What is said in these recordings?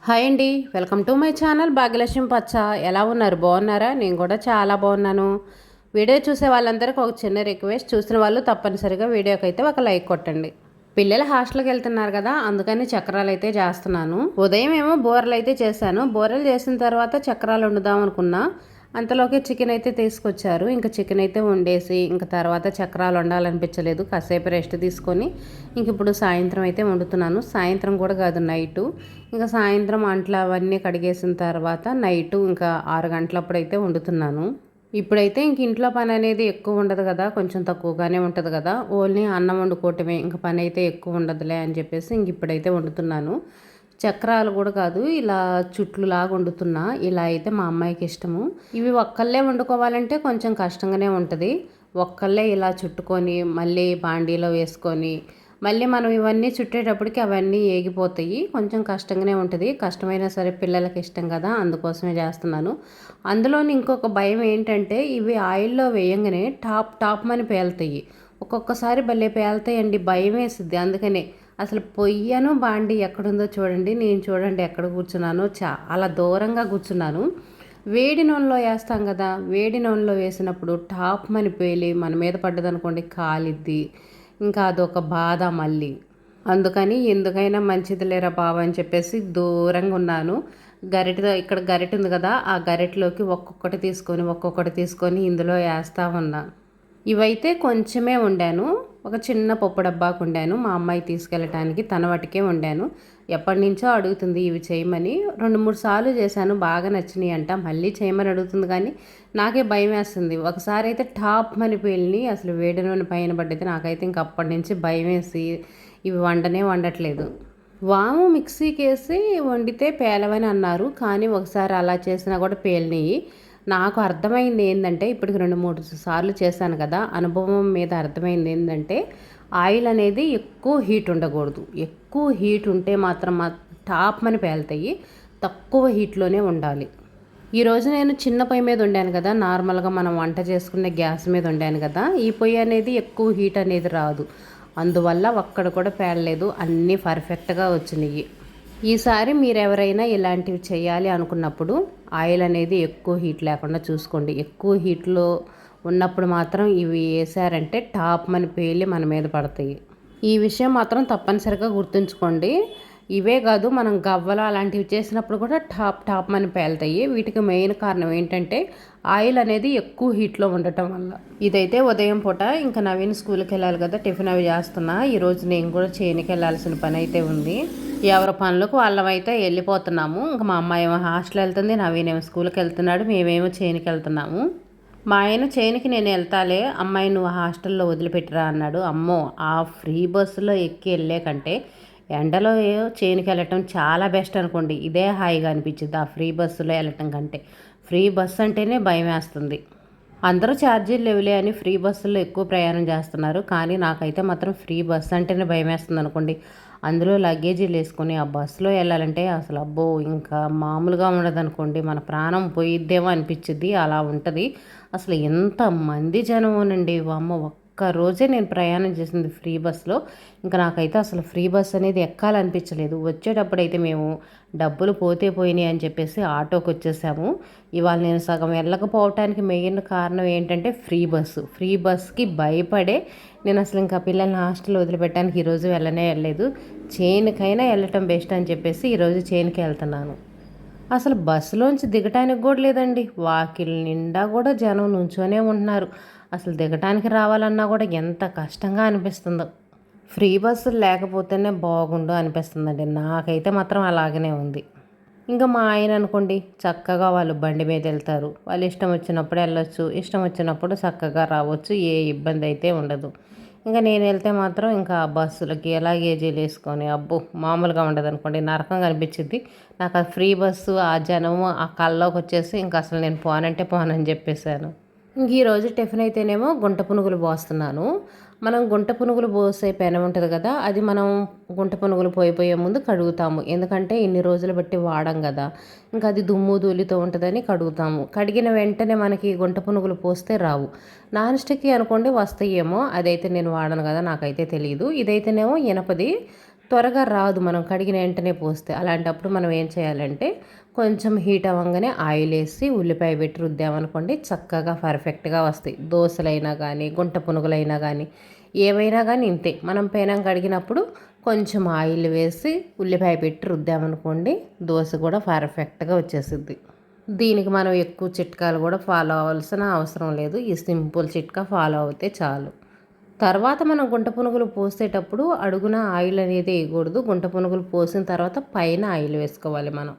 Hi అండి, welcome to my channel Bhagyalakshmi పచ్చ. ఎలా ఉన్నారు? బాగున్నారా? నేను కూడా చాలా బాగున్నాను. వీడియో చూసే వాళ్ళందరికీ ఒక చిన్న రిక్వెస్ట్, చూసిన వాళ్ళు తప్పనిసరిగా వీడియోకి అయితే ఒక లైక్ కొట్టండి. పిల్లలు హాస్టల్కి వెళ్తున్నారు కదా, అందుకని చక్రాలు అయితే చేస్తున్నాను. ఉదయం ఏమో బూరెలు అయితే చేశాను. బూరెలు చేసిన తర్వాత చక్రాలు వండుదాం అనుకున్నా. అంతలోకి చికెన్ అయితే తీసుకొచ్చారు. ఇంకా చికెన్ అయితే వండేసి ఇంకా తర్వాత చక్రాలు వండాలనిపించలేదు, కాసేపు రెస్ట్ తీసుకొని ఇంక ఇప్పుడు సాయంత్రం అయితే వండుతున్నాను. సాయంత్రం కూడా కాదు, నైటు. ఇంకా సాయంత్రం అంట్లు అవన్నీ కడిగేసిన తర్వాత నైటు ఇంకా 6 గంటలప్పుడు అయితే వండుతున్నాను. ఇప్పుడైతే ఇంక ఇంట్లో పని అనేది ఎక్కువ ఉండదు కదా, కొంచెం తక్కువగానే ఉంటుంది కదా, ఓన్లీ అన్నం వండుకోవటమే, ఇంకా పని అయితే ఎక్కువ ఉండదులే అని చెప్పేసి ఇంక ఇప్పుడైతే వండుతున్నాను. చక్రాలు కూడా కాదు, ఇలా చుట్లులాగా వండుతున్నా. ఇలా అయితే మా అమ్మాయికి ఇష్టము. ఇవి ఒక్కళ్ళే వండుకోవాలంటే కొంచెం కష్టంగానే ఉంటుంది. ఒక్కళ్ళే ఇలా చుట్టుకొని మళ్ళీ బాండీలో వేసుకొని మళ్ళీ మనం ఇవన్నీ చుట్టేటప్పటికి అవన్నీ ఏగిపోతాయి. కొంచెం కష్టంగానే ఉంటుంది. కష్టమైనా సరే పిల్లలకి ఇష్టం కదా, అందుకోసమే చేస్తున్నాను. అందులోని ఇంకొక భయం ఏంటంటే ఇవి ఆయిల్లో వేయంగానే టాప్ అని పేలుతాయి. ఒక్కొక్కసారి భలే పేలుతాయండి, భయం వేసిద్ది. అందుకనే అసలు పొయ్యను బాండి ఎక్కడుందో చూడండి. నేను చూడండి ఎక్కడ కూర్చున్నానో, చాలా దూరంగా కూర్చున్నాను. వేడి నూనెలో వేస్తాం కదా, వేడి నూనెలో వేసినప్పుడు టాప్ మని పేలి మన మీద పడ్డదనుకోండి కాలిద్ది. ఇంకా అదొక బాధ మళ్ళీ. అందుకని ఎందుకైనా మంచిది లేరా బాబు అని చెప్పేసి దూరంగా ఉన్నాను. గరిటెతో ఇక్కడ గరిటె ఉంది కదా, ఆ గరిటెలోకి ఒక్కొక్కటి తీసుకొని ఇందులో వేస్తా ఉన్నా. ఇవైతే కొంచెమే వండాను. ఒక చిన్న పప్పు డబ్బాకు వండాను, మా అమ్మాయి తీసుకెళ్ళటానికి. తన వాటికే వండాను. ఎప్పటి నుంచో అడుగుతుంది ఇవి చేయమని. 2-3 సార్లు చేశాను, బాగా నచ్చినాయి అంట. మళ్ళీ చేయమని అడుగుతుంది కానీ నాకే భయం వేస్తుంది. ఒకసారి అయితే టాప్ మని పేలిని, అసలు వేడి నూనె పైన పడ్డది. నాకైతే ఇంక అప్పటి నుంచి భయం వేసి ఇవి వండట్లేదు. వాము మిక్సీకి వేసి వండితే పేలవని అన్నారు, కానీ ఒకసారి అలా చేసినా కూడా పేలినాయి. నాకు అర్థమైంది ఏంటంటే, ఇప్పటికి 2-3 సార్లు చేశాను కదా, అనుభవం మీద అర్థమైంది ఏంటంటే ఆయిల్ అనేది ఎక్కువ హీట్ ఉండకూడదు. ఎక్కువ హీట్ ఉంటే మాత్రం టాప్ అని పేలుతాయి. తక్కువ హీట్లోనే ఉండాలి. ఈరోజు నేను చిన్న పొయ్యి మీద వండాను కదా, నార్మల్గా మనం వంట చేసుకునే గ్యాస్ మీద వండాను కదా, ఈ పొయ్యి అనేది ఎక్కువ హీట్ అనేది రాదు. అందువల్ల ఒక్కడ కూడా పేలలేదు, అన్నీ పర్ఫెక్ట్గా వచ్చినాయి. ఈసారి మీరెవరైనా ఇలాంటివి చేయాలి అనుకున్నప్పుడు ఆయిల్ అనేది ఎక్కువ హీట్ లేకుండా చూసుకోండి. ఎక్కువ హీట్లో ఉన్నప్పుడు మాత్రం ఇవి వేసారంటే టాప్ మని పేలి మన మీద పడతాయి. ఈ విషయం మాత్రం తప్పనిసరిగా గుర్తుంచుకోండి. ఇవే కాదు, మనం గవ్వలు అలాంటివి చేసినప్పుడు కూడా టాప్ మని పేలుతాయి. వీటికి మెయిన్ కారణం ఏంటంటే ఆయిల్ అనేది ఎక్కువ హీట్లో ఉండటం వల్ల. ఇదైతే ఉదయం పూట ఇంకా నవీన్ స్కూల్కి వెళ్ళాలి కదా, టిఫిన్ అవి చేస్తున్నా. ఈరోజు నేను కూడా చేనికి వెళ్ళాల్సిన పని అయితే ఉంది. ఎవరి పనులకు వాళ్ళమైతే వెళ్ళిపోతున్నాము. ఇంకా మా అమ్మాయి ఏమో హాస్టల్ వెళ్తుంది, నవీన్ ఏమో స్కూల్కి వెళ్తున్నాడు, మేమేమో చేనికి వెళ్తున్నాము. మా ఆయన చేనికి నేను వెళ్తాలే, అమ్మాయి నువ్వు హాస్టల్లో వదిలిపెట్టిరా అన్నాడు. అమ్మో, ఆ ఫ్రీ బస్సులో ఎక్కి వెళ్ళే కంటే ఎండలో చేనికి వెళ్ళటం చాలా బెస్ట్ అనుకోండి. ఇదే హాయిగా అనిపించింది ఆ ఫ్రీ బస్సులో వెళ్ళటం కంటే. ఫ్రీ బస్సు అంటేనే భయం వేస్తుంది. అందరూ ఛార్జీలు లేవులే అని ఫ్రీ బస్సుల్లో ఎక్కువ ప్రయాణం చేస్తున్నారు, కానీ నాకైతే మాత్రం ఫ్రీ బస్సు అంటేనే భయం వేస్తుంది అనుకోండి. అందులో లగేజీలు వేసుకొని ఆ బస్సులో వెళ్ళాలంటే అసలు అబ్బో, ఇంకా మామూలుగా ఉండదు అనుకోండి. మన ప్రాణం పోయిద్దేమో అనిపించింది, అలా ఉంటుంది. అసలు ఎంతమంది జనమోనండి, అమ్మ. ఒక్క రోజే నేను ప్రయాణం చేసింది ఫ్రీ బస్సులో. ఇంకా నాకైతే అసలు ఫ్రీ బస్ అనేది ఎక్కాలనిపించలేదు. వచ్చేటప్పుడైతే మేము డబ్బులు పోతే పోయినాయి అని చెప్పేసి ఆటోకి వచ్చేసాము. ఇవాళ నేను సగం వెళ్ళకపోవటానికి మెయిన్ కారణం ఏంటంటే ఫ్రీ బస్కి భయపడే నేను అసలు ఇంకా పిల్లల్ని హాస్టల్లో వదిలిపెట్టడానికి ఈరోజు వెళ్ళలేదు. చేనుకైనా వెళ్ళటం బెస్ట్ అని చెప్పేసి ఈరోజు చేనుకి వెళ్తున్నాను. అసలు బస్సులోంచి దిగటానికి కూడా లేదండి, వాకిల్ నిండా కూడా జనం నుంచోనే ఉంటున్నారు. అసలు దిగటానికి రావాలన్నా కూడా ఎంత కష్టంగా అనిపిస్తుందో. ఫ్రీ బస్సులు లేకపోతేనే బాగుండు అనిపిస్తుందండి. నాకైతే మాత్రం అలాగనే ఉంది. ఇంకా మా ఆయన అనుకోండి, చక్కగా వాళ్ళు బండి మీద వెళ్తారు. వాళ్ళు ఇష్టం వచ్చినప్పుడు వెళ్ళొచ్చు, ఇష్టం వచ్చినప్పుడు చక్కగా రావచ్చు, ఏ ఇబ్బంది అయితే ఉండదు. ఇంకా నేను వెళ్తే మాత్రం ఇంకా బస్సులకి లగేజీలు వేసుకొని అబ్బో మామూలుగా ఉండదు అనుకోండి, నరకంగా అనిపించింది. నాకు ఆ ఫ్రీ బస్సు, ఆ జనము, ఆ కల్లోకి వచ్చేసి ఇంకా అసలు నేను పోనంటే పోనని చెప్పేశాను. ఇంక ఈరోజు టిఫిన్ అయితేనేమో గుంట పునుగులు పోస్తున్నాను. మనం గుంట పునుగులు పోసే పెనం ఉంటుంది కదా, అది మనం గుంట పునుగులు పోయే ముందు కడుగుతాము. ఎందుకంటే ఇన్ని రోజులు బట్టి వాడం కదా, ఇంకా అది దుమ్ము ధూళితో ఉంటుందని కడుగుతాము. కడిగిన వెంటనే మనకి గుంట పునుగులు పోస్తే రావు. నాన్ స్టిక్ అనుకోండి వస్తాయేమో, అదైతే నేను వాడను కదా, నాకైతే తెలియదు. ఇదైతేనేమో ఇనపది, త్వరగా రాదు మనం కడిగిన వెంటనే పోస్తే. అలాంటప్పుడు మనం ఏం చేయాలంటే కొంచెం హీట్ అవ్వంగానే ఆయిల్ వేసి ఉల్లిపాయ పెట్టి రుద్దామనుకోండి చక్కగా పర్ఫెక్ట్గా వస్తాయి. దోశలైనా కానీ గుంట పునుగులైనా కానీ ఏవైనా కానీ ఇంతే. మనం పెనం కడిగినప్పుడు కొంచెం ఆయిల్ వేసి ఉల్లిపాయ పెట్టి రుద్దామనుకోండి దోశ కూడా పర్ఫెక్ట్గా వచ్చేసిద్ది. దీనికి మనం ఎక్కువ చిట్కాలు కూడా ఫాలో అవ్వాల్సిన అవసరం లేదు. ఈ సింపుల్ చిట్కా ఫాలో అవుతే చాలు. తర్వాత మనం గుంట పునుగులు పోసేటప్పుడు అడుగున ఆయిల్ అనేది వేయకూడదు. గుంట పునుగులు పోసిన తర్వాత పైన ఆయిల్ వేసుకోవాలి మనం.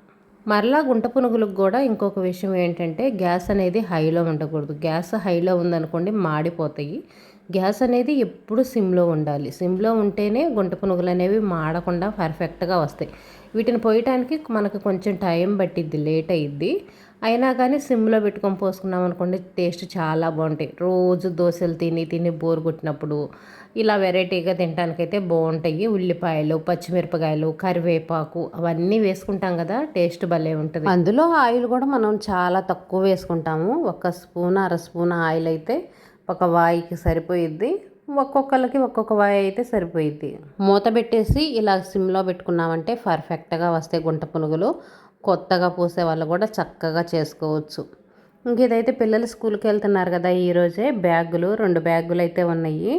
మరలా గుంట పునుగులకు కూడా ఇంకొక విషయం ఏంటంటే గ్యాస్ అనేది హైలో ఉండకూడదు. గ్యాస్ హైలో ఉందనుకోండి మాడిపోతాయి. గ్యాస్ అనేది ఎప్పుడు సిమ్లో ఉండాలి. సిమ్లో ఉంటేనే గుంట పునుగులు అనేవి మాడకుండా పర్ఫెక్ట్గా వస్తాయి. వీటిని పోయటానికి మనకు కొంచెం టైం పట్టిద్ది, లేట్ అయ్యిద్ది. అయినా కానీ సిమ్లో పెట్టుకొని పోసుకున్నాం అనుకోండి టేస్ట్ చాలా బాగుంటాయి. రోజు దోశలు తిని తిని బోర్ కొట్టినప్పుడు ఇలా వెరైటీగా తినడానికైతే బాగుంటాయి. ఉల్లిపాయలు, పచ్చిమిరపకాయలు, కరివేపాకు అవన్నీ వేసుకుంటాం కదా, టేస్ట్ భలే ఉంటుంది. అందులో ఆయిల్ కూడా మనం చాలా తక్కువ వేసుకుంటాము. ఒక స్పూన్ అర స్పూన్ ఆయిల్ అయితే ఒక వాయికి సరిపోయిద్ది. ఒక్కొక్కరికి ఒక్కొక్క వాయి అయితే సరిపోయిద్ది. మూత పెట్టేసి ఇలా సిమ్లో పెట్టుకున్నామంటే పర్ఫెక్ట్గా వస్తాయి గుంట పునుగులు. కొత్తగా పూసే వాళ్ళు కూడా చక్కగా చేసుకోవచ్చు. ఇంక ఇదైతే పిల్లలు స్కూల్కి వెళ్తున్నారు కదా, ఈరోజే బ్యాగులు 2 బ్యాగులు అయితే ఉన్నాయి.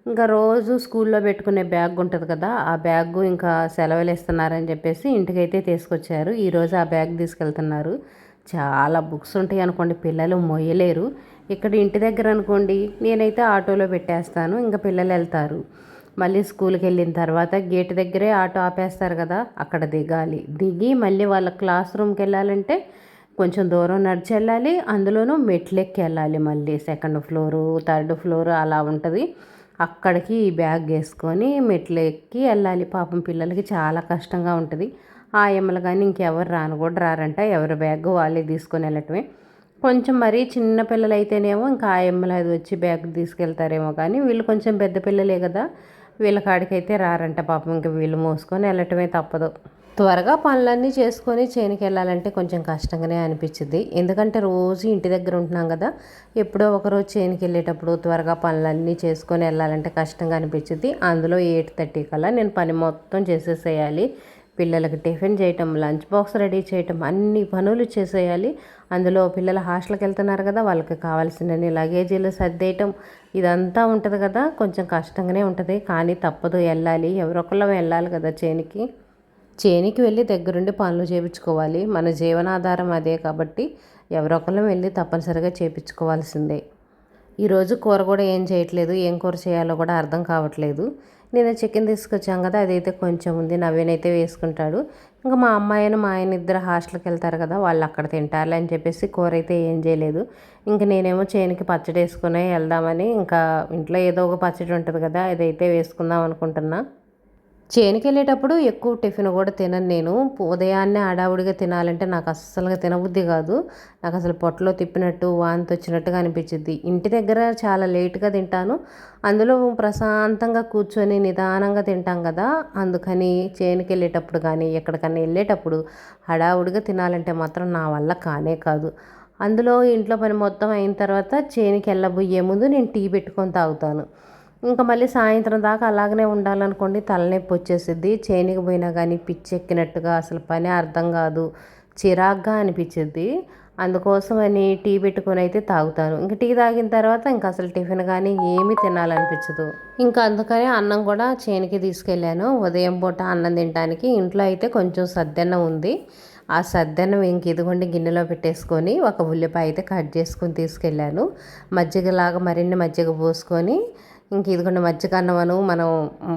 ఇంకా రోజు స్కూల్లో పెట్టుకునే బ్యాగ్ ఉంటుంది కదా, ఆ బ్యాగు ఇంకా సెలవులు ఇస్తున్నారని చెప్పేసి ఇంటికైతే తీసుకొచ్చారు. ఈరోజు ఆ బ్యాగ్ తీసుకెళ్తున్నారు. చాలా బుక్స్ ఉంటాయి అనుకోండి, పిల్లలు మొయ్యలేరు. ఇక్కడ ఇంటి దగ్గర అనుకోండి నేనైతే ఆటోలో పెట్టేస్తాను, ఇంకా పిల్లలు వెళ్తారు. మళ్ళీ స్కూల్కి వెళ్ళిన తర్వాత గేట్ దగ్గరే ఆటో ఆపేస్తారు కదా, అక్కడ దిగాలి. దిగి మళ్ళీ వాళ్ళ క్లాస్ రూమ్కి వెళ్ళాలంటే కొంచెం దూరం నడిచి వెళ్ళాలి. అందులోనూ మెట్లెక్కి వెళ్ళాలి. మళ్ళీ 2nd ఫ్లోరు 3rd ఫ్లోరు అలా ఉంటుంది. అక్కడికి ఈ బ్యాగ్ వేసుకొని మెట్లు ఎక్కి వెళ్ళాలి. పాపం పిల్లలకి చాలా కష్టంగా ఉంటుంది. ఆ ఎమ్మలు కానీ ఇంకెవరు రాను కూడా రారంట. ఎవరి బ్యాగ్ వాళ్ళే తీసుకొని వెళ్ళటమే. కొంచెం మరీ చిన్న పిల్లలు అయితేనేమో ఇంకా ఆ ఎమ్మలు అది వచ్చి బ్యాగ్ తీసుకెళ్తారేమో, కానీ వీళ్ళు కొంచెం పెద్ద పిల్లలే కదా, వీళ్ళ కాడికైతే రారంట పాపం. ఇంకా వీళ్ళు మోసుకొని వెళ్ళటమే తప్పదు. త్వరగా పనులన్నీ చేసుకొని చేనుకి వెళ్ళాలంటే కొంచెం కష్టంగానే అనిపించింది. ఎందుకంటే రోజు ఇంటి దగ్గర ఉంటున్నాం కదా, ఎప్పుడో ఒకరోజు చేనుకి వెళ్ళేటప్పుడు త్వరగా పనులన్నీ చేసుకొని వెళ్ళాలంటే కష్టంగా అనిపించింది. అందులో 8:30 కల్లా నేను పని మొత్తం చేసేసేయాలి. పిల్లలకి టిఫిన్ చేయటం, లంచ్ బాక్స్ రెడీ చేయటం, అన్ని పనులు చేసేయాలి. అందులో పిల్లలు హాస్టల్కి వెళ్తున్నారు కదా, వాళ్ళకి కావాల్సినన్ని లగేజీలు సర్దేయటం ఇదంతా ఉంటుంది కదా, కొంచెం కష్టంగానే ఉంటుంది. కానీ తప్పదు, వెళ్ళాలి. ఎవరొకళ్ళం వెళ్ళాలి కదా చేనికి. చేనికి వెళ్ళి దగ్గరుండి పనులు చేయించుకోవాలి. మన జీవనాధారం అదే కాబట్టి ఎవరొకళ్ళం వెళ్ళి తప్పనిసరిగా చేయించుకోవాల్సిందే. ఈరోజు కూర కూడా ఏం చేయట్లేదు. ఏం కూర చేయాలో కూడా అర్థం కావట్లేదు. నేను చికెన్ తీసుకొచ్చాం కదా, అదైతే కొంచెం ఉంది. నవ్వేనైతే వేసుకుంటాడు. ఇంకా మా అమ్మాయిని మా ఆయన ఇద్దరు హాస్టల్కి వెళ్తారు కదా, వాళ్ళు అక్కడ తింటారు అని చెప్పేసి కూర అయితే ఏం చేయలేదు. ఇంక నేనేమో చేనికి పచ్చడి వేసుకుని వెళ్దామని, ఇంకా ఇంట్లో ఏదో ఒక పచ్చడి ఉంటుంది కదా, అదైతే వేసుకుందాం అనుకుంటున్నా. చేనుకి వెళ్ళేటప్పుడు ఎక్కువ టిఫిన్ కూడా తినను నేను. ఉదయాన్నే హడావుడిగా తినాలంటే నాకు అస్సలుగా తినబుద్ధి కాదు. నాకు అసలు పొట్టలో తిప్పినట్టు వాంతి వచ్చినట్టుగా అనిపించింది. ఇంటి దగ్గర చాలా లేట్గా తింటాను. అందులో ప్రశాంతంగా కూర్చొని నిదానంగా తింటాం కదా, అందుకని చేనుకి వెళ్ళేటప్పుడు కానీ ఎక్కడికన్నా వెళ్ళేటప్పుడు హడావుడిగా తినాలంటే మాత్రం నా వల్ల కానే కాదు. అందులో ఇంట్లో పని మొత్తం అయిన తర్వాత చేనుకి వెళ్ళబోయే ముందు నేను టీ పెట్టుకొని తాగుతాను. ఇంకా మళ్ళీ సాయంత్రం దాకా అలాగనే ఉండాలనుకోండి తలనొప్పి వచ్చేసిద్ది. చేనికి పోయినా కానీ పిచ్చెక్కినట్టుగా అసలు పని అర్థం కాదు, చిరాగ్గా అనిపించిద్ది. అందుకోసమని టీ పెట్టుకొని అయితే తాగుతాను. ఇంక టీ తాగిన తర్వాత ఇంకా అసలు టిఫిన్ కానీ ఏమీ తినాలనిపించదు. ఇంకా అందుకని అన్నం కూడా చేనికి తీసుకెళ్ళాను. ఉదయం పూట అన్నం తినడానికి ఇంట్లో అయితే కొంచెం సద్దన్నం ఉంది. ఆ సద్దన్నం ఇంక ఇదిగోండి గిన్నెలో పెట్టేసుకొని ఒక ఉల్లిపాయ అయితే కట్ చేసుకొని తీసుకెళ్ళాను. మజ్జిగలాగా మరిన్ని మజ్జిగ పోసుకొని ఇంక ఇదిగోండి మజ్జిగ అన్నమను మనం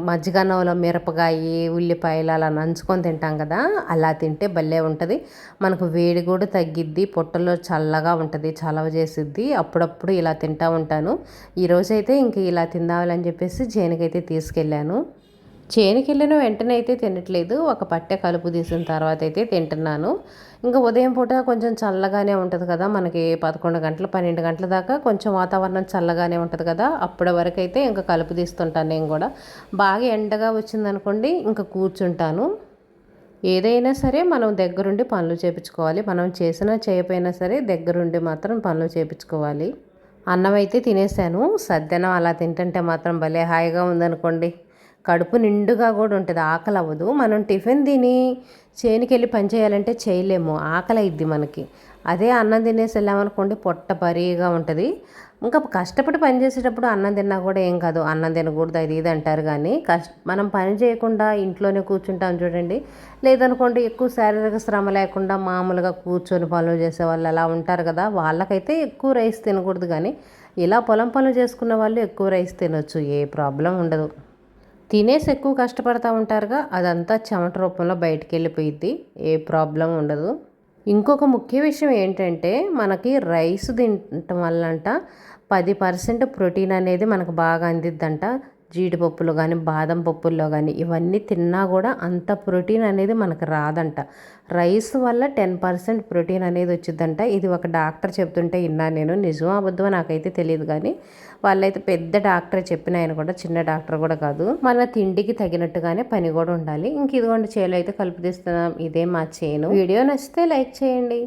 మజ్జిగ అన్నంలో మిరపకాయ ఉల్లిపాయలు అలా నంచుకొని తింటాం కదా, అలా తింటే భలే ఉంటుంది. మనకు వేడి కూడా తగ్గిద్ది, పొట్టలో చల్లగా ఉంటుంది, చలవ చేసిద్ది. అప్పుడప్పుడు ఇలా తింటూ ఉంటాను. ఈరోజైతే ఇంక ఇలా తిందామని చెప్పేసి చేనుకైతే తీసుకెళ్ళాను. చేనుకి వెళ్ళిన వెంటనే అయితే తినట్లేదు, ఒక పట్టె కలుపు తీసిన తర్వాత అయితే తింటున్నాను. ఇంకా ఉదయం పూట కొంచెం చల్లగానే ఉంటుంది కదా, మనకి 11 గంటలు 12 గంటల దాకా కొంచెం వాతావరణం చల్లగానే ఉంటుంది కదా, అప్పటి వరకు అయితే ఇంకా కలుపు తీస్తుంటాను నేను కూడా. బాగా ఎండగా వచ్చిందనుకోండి ఇంకా కూర్చుంటాను. ఏదైనా సరే మనం దగ్గరుండి పనులు చేయించుకోవాలి. మనం చేసినా చేయకపోయినా సరే దగ్గరుండి మాత్రం పనులు చేయించుకోవాలి. అన్నం అయితే తినేసాను. సద్దన్నం అలా తింటుంటే మాత్రం భలే హాయిగా ఉందనుకోండి. కడుపు నిండుగా కూడా ఉంటుంది, ఆకలి అవ్వదు. మనం టిఫిన్ తిని చేనుకి వెళ్ళి పని చేయాలంటే చేయలేము, ఆకలి అయ్యిద్ది మనకి. అదే అన్నం తినేసి వెళ్ళామనుకోండి పొట్ట భారీగా ఉంటుంది. ఇంకా కష్టపడి పని చేసేటప్పుడు అన్నం తిన్నా కూడా ఏం కాదు, అన్నం తినకూడదు అది ఇది అంటారు. కానీ మనం పని చేయకుండా ఇంట్లోనే కూర్చుంటాం చూడండి, లేదనుకోండి ఎక్కువ శారీరక శ్రమ లేకుండా మామూలుగా కూర్చొని పనులు చేసే వాళ్ళు అలా ఉంటారు కదా, వాళ్ళకైతే ఎక్కువ రైస్ తినకూడదు. కానీ ఇలా పొలం పనులు చేసుకున్న వాళ్ళు ఎక్కువ రైస్ తినొచ్చు, ఏ ప్రాబ్లం ఉండదు. తినేసి ఎక్కువ కష్టపడతా ఉంటారుగా, అదంతా చెమట రూపంలో బయటికి వెళ్ళిపోయిద్ది, ఏ ప్రాబ్లం ఉండదు. ఇంకొక ముఖ్య విషయం ఏంటంటే మనకి రైస్ తినటం వల్లంట 10% ప్రోటీన్ అనేది మనకు బాగా అందిద్దంట. జీడిపప్పులు కానీ బాదం పప్పుల్లో కానీ ఇవన్నీ తిన్నా కూడా అంత ప్రోటీన్ అనేది మనకు రాదంట. రైస్ వల్ల 10% ప్రోటీన్ అనేది వచ్చిందంట. ఇది ఒక డాక్టర్ చెప్తుంటే విన్నాను నేను, నిజమో అబద్ధమో నాకైతే తెలియదు. కానీ వాళ్ళైతే పెద్ద డాక్టర్ చెప్పిన ఆయన కూడా చిన్న డాక్టర్ కూడా కాదు. మన తిండికి తగినట్టుగానే పని కూడా ఉండాలి. ఇంక ఇదిగోండి చేలో అయితే కలుపు తీస్తున్నాం, ఇదే మా చేను. వీడియో నచ్చితే లైక్ చేయండి.